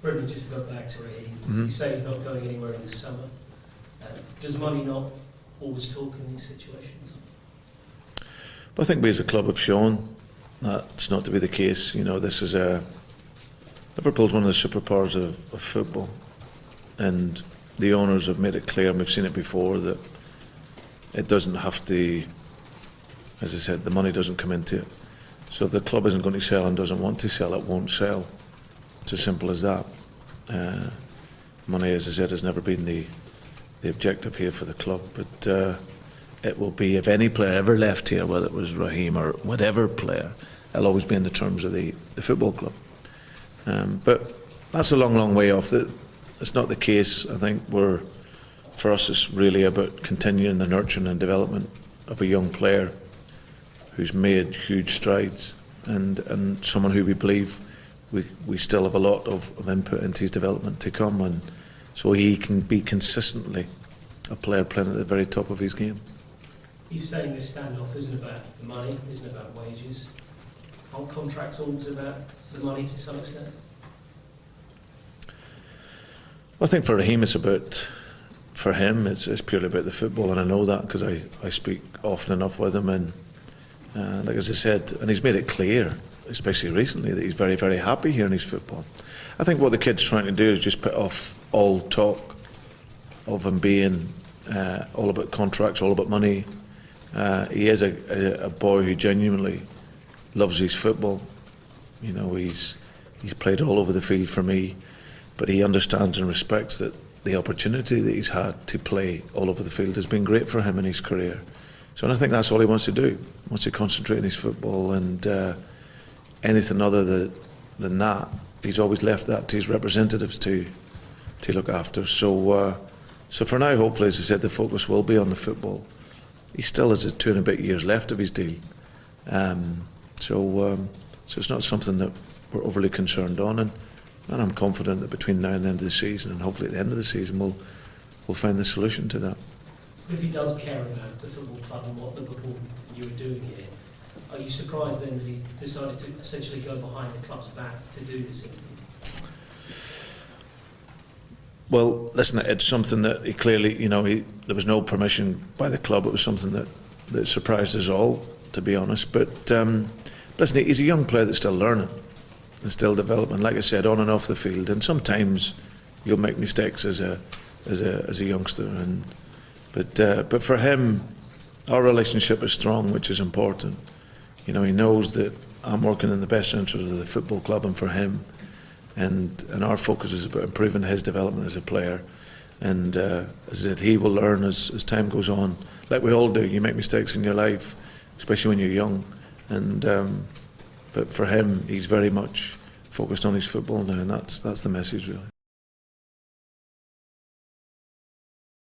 Brendan, just to go back to Raheem, you say he's not going anywhere in the summer. Does money not always talk in these situations? But I think we as a club have shown that's not to be the case. You know, this is Liverpool's one of the superpowers of football, and the owners have made it clear, and we've seen it before, that it doesn't have to, as I said, the money doesn't come into it. So if the club isn't going to sell and doesn't want to sell, it won't sell. It's as simple as that. Money, as I said, has never been the objective here for the club, but it will be, if any player ever left here, whether it was Raheem or whatever player, it'll always be in the terms of the football club. But that's a long, long way off. It's not the case. I think for us it's really about continuing the nurturing and development of a young player who's made huge strides, and someone who we believe we still have a lot of input into his development to come, and so he can be consistently a player playing at the very top of his game. He's saying this standoff isn't about the money, isn't about wages. Aren't contracts always about the money to some extent? I think for Raheem, for him, it's purely about the football, and I know that because I speak often enough with him, and like as I said, and he's made it clear, especially recently, that he's very, very happy here in his football. I think what the kid's trying to do is just put off all talk of him being all about contracts, all about money. He is a boy who genuinely loves his football. You know, he's played all over the field for me, but he understands and respects that the opportunity that he's had to play all over the field has been great for him in his career. So I think that's all he wants to do. He wants to concentrate on his football, and anything other than that, he's always left that to his representatives to look after. So for now, hopefully, as I said, the focus will be on the football. He still has 2 and a bit years left of his deal. So it's not something that we're overly concerned on, and I'm confident that between now and the end of the season, and hopefully at the end of the season, we'll find the solution to that. If he does care about the football club and what Liverpool you were doing here, are you surprised then that he's decided to essentially go behind the club's back to do this interview? Well, listen, it's something that he clearly, you know, there was no permission by the club. It was something that surprised us all, to be honest. But listen, he's a young player that's still learning and still developing, like I said, on and off the field. And sometimes you'll make mistakes as a youngster. But for him, our relationship is strong, which is important. You know, he knows that I'm working in the best interest of the football club and for him. And our focus is about improving his development as a player, and as I said, he will learn as time goes on, like we all do. You make mistakes in your life, especially when you're young, and but for him, he's very much focused on his football now, and that's the message really.